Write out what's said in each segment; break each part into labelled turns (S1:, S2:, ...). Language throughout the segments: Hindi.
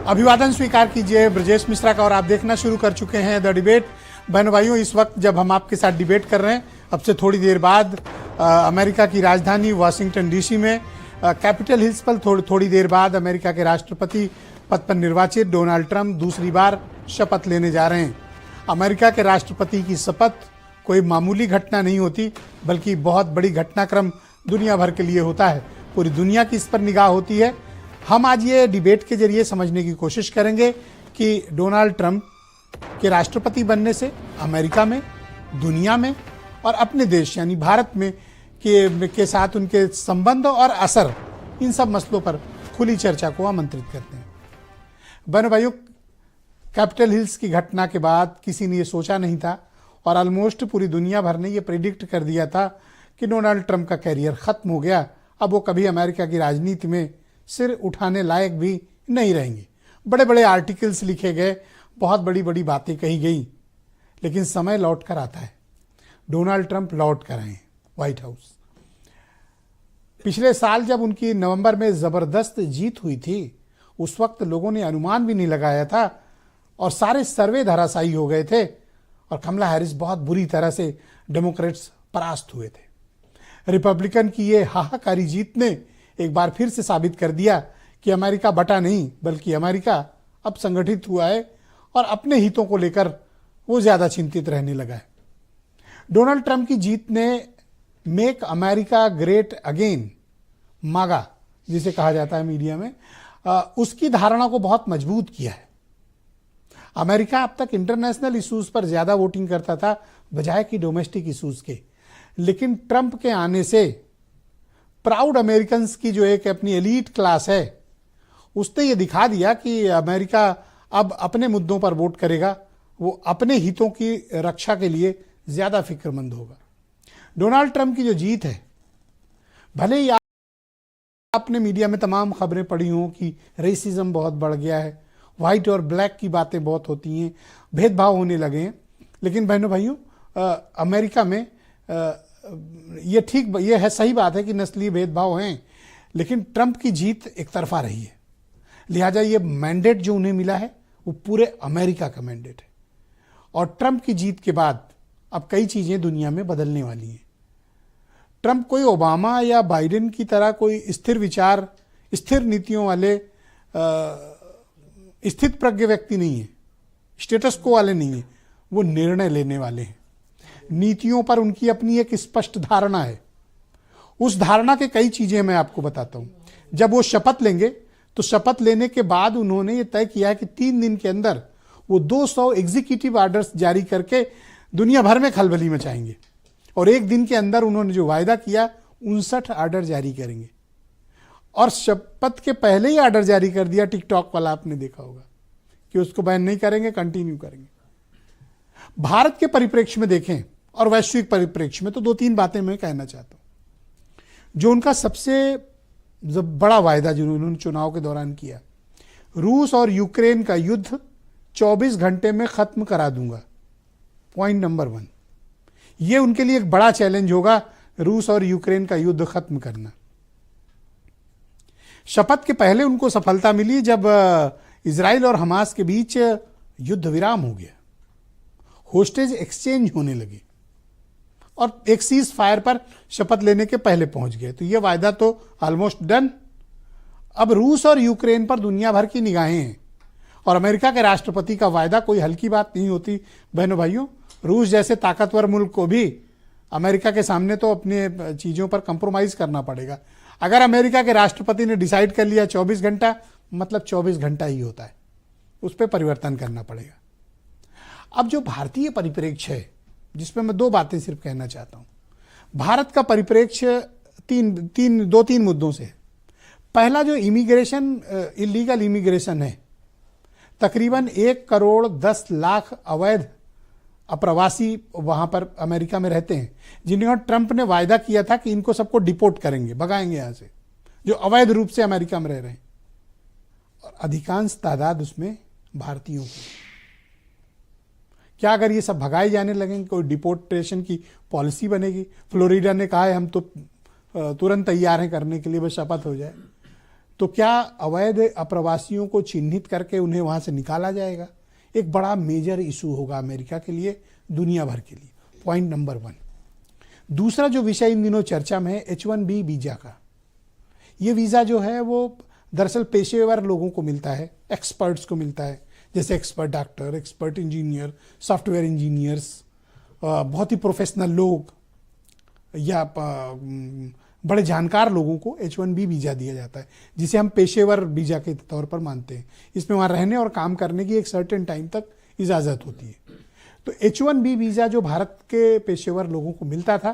S1: अभिवादन स्वीकार कीजिए ब्रजेश मिश्रा का और आप देखना शुरू कर चुके हैं द डिबेट। बहनों भाइयों, इस वक्त जब हम आपके साथ डिबेट कर रहे हैं, अब से थोड़ी देर बाद अमेरिका की राजधानी वाशिंगटन डीसी में कैपिटल हिल्स पर थोड़ी देर बाद अमेरिका के राष्ट्रपति पद पर निर्वाचित डोनाल्ड ट्रंप दूसरी बार शपथ लेने जा रहे हैं। अमेरिका के राष्ट्रपति की शपथ कोई मामूली घटना नहीं होती, बल्कि बहुत बड़ी घटनाक्रम दुनिया भर के लिए होता है। पूरी दुनिया की इस पर निगाह होती है। हम आज ये डिबेट के जरिए समझने की कोशिश करेंगे कि डोनाल्ड ट्रंप के राष्ट्रपति बनने से अमेरिका में, दुनिया में और अपने देश यानी भारत में के साथ उनके संबंध और असर, इन सब मसलों पर खुली चर्चा को आमंत्रित करते हैं। बहनों भाइयों, कैपिटल हिल्स की घटना के बाद किसी ने ये सोचा नहीं था और ऑलमोस्ट पूरी दुनिया भर ने ये प्रेडिक्ट कर दिया था कि डोनाल्ड ट्रंप का कैरियर खत्म हो गया, अब वो कभी अमेरिका की राजनीति में सिर उठाने लायक भी नहीं रहेंगे। बड़े बड़े आर्टिकल्स लिखे गए, बहुत बड़ी बड़ी बातें कही गई, लेकिन समय लौट कर आता है। डोनाल्ड ट्रंप लौट कर आए व्हाइट हाउस। पिछले साल जब उनकी नवंबर में जबरदस्त जीत हुई थी, उस वक्त लोगों ने अनुमान भी नहीं लगाया था और सारे सर्वे धराशायी हो गए थे और कमला हैरिस बहुत बुरी तरह से डेमोक्रेट्स परास्त हुए थे। रिपब्लिकन की ये हाहाकारी जीत ने एक बार फिर से साबित कर दिया कि अमेरिका बटा नहीं, बल्कि अमेरिका अब संगठित हुआ है और अपने हितों को लेकर वो ज्यादा चिंतित रहने लगा है। डोनाल्ड ट्रंप की जीत ने मेक अमेरिका ग्रेट अगेन, मागा जिसे कहा जाता है मीडिया में, उसकी धारणा को बहुत मजबूत किया है। अमेरिका अब तक इंटरनेशनल इश्यूज पर ज्यादा वोटिंग करता था बजाय कि डोमेस्टिक इश्यूज के, लेकिन ट्रंप के आने से प्राउड अमेरिकन की जो एक अपनी एलीट क्लास है, उसने ये दिखा दिया कि अमेरिका अब अपने मुद्दों पर वोट करेगा, वो अपने हितों की रक्षा के लिए ज्यादा फिक्रमंद होगा। डोनाल्ड ट्रंप की जो जीत है, भले ही आपने मीडिया में तमाम खबरें पढ़ी हों कि रेसिज्म बहुत बढ़ गया है, व्हाइट और ब्लैक की बातें बहुत होती हैं, भेदभाव होने लगे हैं, लेकिन बहनों भाइयों, अमेरिका में ये है, सही बात है कि नस्लीय भेदभाव हैं, लेकिन ट्रंप की जीत एक तरफा रही है। लिहाजा ये मैंडेट जो उन्हें मिला है वो पूरे अमेरिका का मैंडेट है और ट्रंप की जीत के बाद अब कई चीजें दुनिया में बदलने वाली हैं। ट्रंप कोई ओबामा या बाइडेन की तरह कोई स्थिर विचार, स्थिर नीतियों वाले स्थित प्रज्ञ व्यक्ति नहीं है, स्टेटस को वाले नहीं है, वो निर्णय लेने वाले हैं। नीतियों पर उनकी अपनी एक स्पष्ट धारणा है। उस धारणा के कई चीजें मैं आपको बताता हूं। जब वो शपथ लेंगे तो शपथ लेने के बाद उन्होंने ये तय किया है कि 3 दिन के अंदर वो 200 एग्जीक्यूटिव ऑर्डर्स जारी करके दुनिया भर में खलबली मचाएंगे और 1 दिन के अंदर उन्होंने जो वायदा किया 59 ऑर्डर जारी करेंगे। और शपथ के पहले ही ऑर्डर जारी कर दिया, टिकटॉक वाला आपने देखा होगा, कि उसको बैन नहीं करेंगे, कंटिन्यू करेंगे। भारत के परिप्रेक्ष्य में देखें और वैश्विक परिप्रेक्ष्य में तो 2-3 बातें मैं कहना चाहता हूं। जो उनका सबसे बड़ा वायदा जो उन्होंने चुनाव के दौरान किया, रूस और यूक्रेन का युद्ध 24 घंटे में खत्म करा दूंगा, पॉइंट नंबर 1। यह उनके लिए एक बड़ा चैलेंज होगा, रूस और यूक्रेन का युद्ध खत्म करना। शपथ के पहले उनको सफलता मिली जब इजराइल और हमास के बीच युद्ध विराम हो गया, होस्टेज एक्सचेंज होने लगे और एक सीज फायर पर शपथ लेने के पहले पहुंच गए। तो यह वायदा तो ऑलमोस्ट डन। अब रूस और यूक्रेन पर दुनिया भर की निगाहें हैं और अमेरिका के राष्ट्रपति का वायदा कोई हल्की बात नहीं होती। बहनों भाइयों, रूस जैसे ताकतवर मुल्क को भी अमेरिका के सामने तो अपने चीजों पर कंप्रोमाइज करना पड़ेगा। अगर अमेरिका के राष्ट्रपति ने डिसाइड कर लिया 24 घंटा, मतलब 24 घंटा ही होता है, उस पर परिवर्तन करना पड़ेगा। अब जो भारतीय परिप्रेक्ष्य है, जिसमें मैं 2 बातें सिर्फ कहना चाहता हूं। भारत का परिप्रेक्ष्य 2-3 मुद्दों से है। पहला, जो इमिग्रेशन, इलीगल इमिग्रेशन है, तकरीबन 1 करोड़ 10 लाख अवैध अप्रवासी वहां पर अमेरिका में रहते हैं, जिन्हें ट्रंप ने वायदा किया था कि इनको सबको डिपोर्ट करेंगे, भगाएंगे यहां से, जो अवैध रूप से अमेरिका में रह रहे हैं, और अधिकांश तादाद उसमें भारतीयों की। क्या अगर ये सब भगाए जाने लगेंगे, कोई डिपोर्टेशन की पॉलिसी बनेगी? फ्लोरिडा ने कहा है हम तो तुरंत तैयार हैं करने के लिए, बस शपथ हो जाए। तो क्या अवैध अप्रवासियों को चिन्हित करके उन्हें वहां से निकाला जाएगा? एक बड़ा मेजर इशू होगा अमेरिका के लिए, दुनिया भर के लिए। Point number 1। दूसरा जो विषय इन दिनों चर्चा में है, H1B वीजा का। ये वीजा जो है वो दरअसल पेशेवर लोगों को मिलता है, एक्सपर्ट्स को मिलता है, जैसे expert doctor, expert engineer, software engineers, बहुत ही प्रोफेशनल लोग या बड़े जानकार लोगों को H1B वीजा दिया जाता है, जिसे हम पेशेवर वीजा के तौर पर मानते हैं। इसमें वहाँ रहने और काम करने की एक सर्टेन टाइम तक इजाज़त होती है। तो H1B वीज़ा जो भारत के पेशेवर लोगों को मिलता था,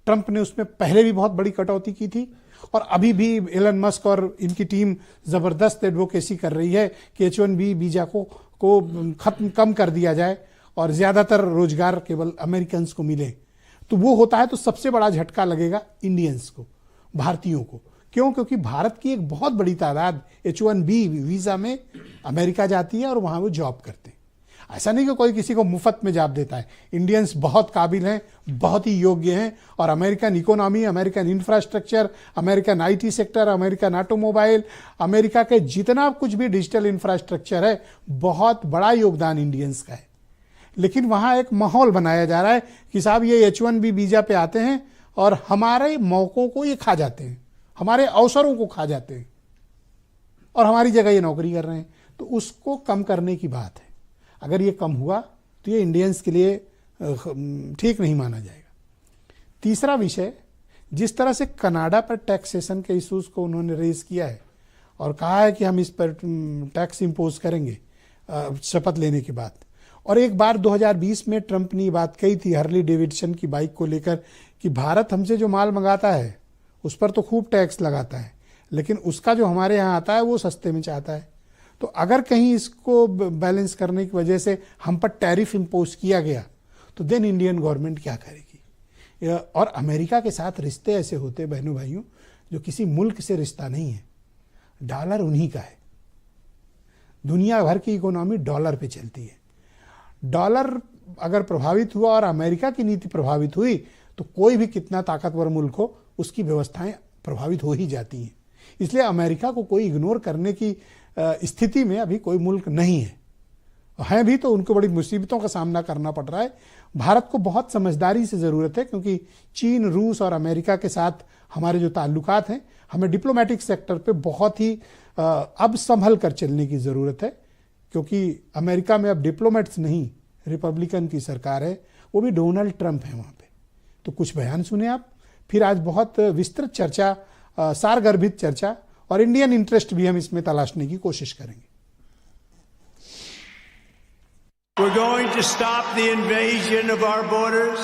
S1: ट्रंप ने उसमें पहले भी बहुत बड़ी कटौती की थी और अभी भी एलन मस्क और इनकी टीम ज़बरदस्त एडवोकेसी कर रही है कि H1B वीज़ा को कम कर दिया जाए और ज़्यादातर रोजगार केवल अमेरिकन्स को मिले। तो वो होता है तो सबसे बड़ा झटका लगेगा इंडियंस को, भारतीयों को। क्यों? क्योंकि भारत की एक बहुत बड़ी तादाद H1B वीज़ा में अमेरिका जाती है और वहाँ वो जॉब करते हैं। ऐसा नहीं कि कोई किसी को मुफ्त में जॉब देता है। इंडियंस बहुत काबिल हैं, बहुत ही योग्य हैं और American economy, American infrastructure, American IT sector, American automobile, America के जितना कुछ भी डिजिटल इंफ्रास्ट्रक्चर है, बहुत बड़ा योगदान इंडियंस का है। लेकिन वहाँ एक माहौल बनाया जा रहा है कि साहब ये H1B वीज़ा पे आते हैं और हमारे मौक़ों को ये खा जाते हैं, हमारे अवसरों को खा जाते हैं और हमारी जगह ये नौकरी कर रहे हैं। तो उसको कम करने की बात है। अगर ये कम हुआ तो ये इंडियंस के लिए ठीक नहीं माना जाएगा। तीसरा विषय, जिस तरह से कनाडा पर टैक्सेशन के इश्यूज को उन्होंने रेज किया है और कहा है कि हम इस पर टैक्स इम्पोज करेंगे शपथ लेने के बाद। और एक बार 2020 में ट्रंप ने ये बात कही थी हार्ली डेविडसन की बाइक को लेकर कि भारत हमसे जो माल मंगाता है उस पर तो खूब टैक्स लगाता है, लेकिन उसका जो हमारे यहाँ आता है वो सस्ते में चाहता है। तो अगर कहीं इसको बैलेंस करने की वजह से हम पर टैरिफ इम्पोज किया गया तो देन इंडियन गवर्नमेंट क्या करेगी? और अमेरिका के साथ रिश्ते ऐसे होते बहनों भाइयों जो किसी मुल्क से रिश्ता नहीं है। डॉलर उन्हीं का है। दुनिया भर की इकोनॉमी डॉलर पे चलती है। डॉलर अगर प्रभावित हुआ और अमेरिका की नीति प्रभावित हुई तो कोई भी कितना ताकतवर मुल्क हो उसकी व्यवस्थाएं प्रभावित हो ही जाती हैं। इसलिए अमेरिका को कोई इग्नोर करने की स्थिति में अभी कोई मुल्क नहीं है भी तो उनको बड़ी मुसीबतों का सामना करना पड़ रहा है। भारत को बहुत समझदारी से ज़रूरत है, क्योंकि चीन, रूस और अमेरिका के साथ हमारे जो ताल्लुकात हैं, हमें डिप्लोमेटिक सेक्टर पे बहुत ही अब संभल कर चलने की ज़रूरत है, क्योंकि अमेरिका में अब डिप्लोमेट्स नहीं, रिपब्लिकन की सरकार है, वो भी डोनाल्ड ट्रंप है वहाँ पे। तो कुछ बयान सुने आप, फिर आज बहुत विस्तृत चर्चा, सारगर्भित चर्चा और इंडियन इंटरेस्ट भी हम इसमें तलाशने की कोशिश करेंगे।
S2: We're going to stop the invasion of our borders.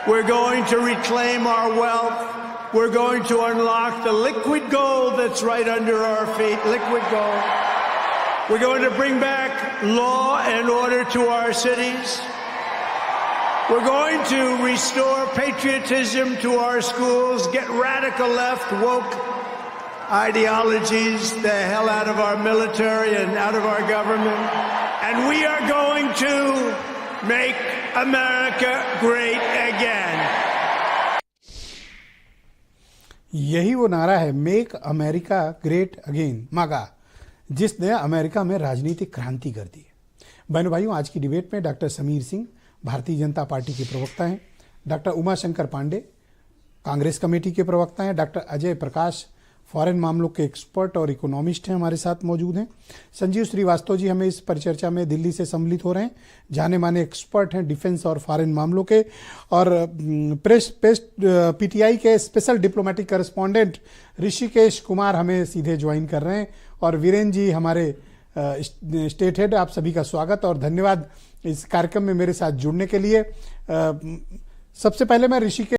S2: We're going to reclaim our wealth. We're going to unlock the liquid gold that's right under our feet, liquid gold. We're going to bring back law and order to our cities. We're going to restore patriotism to our schools, get radical left, woke ideologies the hell out of our military and out of our government. And we are going to make America great again.
S1: यही वो नारा है, मेक अमेरिका ग्रेट अगेन, मागा, जिसने अमेरिका में राजनीतिक क्रांति कर दी है। बहनों भाइयों, आज की डिबेट में डॉक्टर समीर सिंह भारतीय जनता पार्टी के प्रवक्ता हैं, डॉक्टर उमाशंकर पांडे कांग्रेस कमेटी के प्रवक्ता हैं, डॉक्टर अजय प्रकाश फॉरेन मामलों के एक्सपर्ट और इकोनॉमिस्ट हैं, हमारे साथ मौजूद हैं। संजीव श्रीवास्तव जी हमें इस परिचर्चा में दिल्ली से सम्मिलित हो रहे हैं, जाने माने एक्सपर्ट हैं डिफेंस और फॉरेन मामलों के। और PTI के special diplomatic correspondent Rishikesh Kumar हमें सीधे ज्वाइन कर रहे हैं। और वीरेंद्र जी हमारे स्टेट हेड, आप सभी का स्वागत और धन्यवाद इस कार्यक्रम में मेरे साथ जुड़ने के लिए। सबसे पहले मैं ऋषिकेश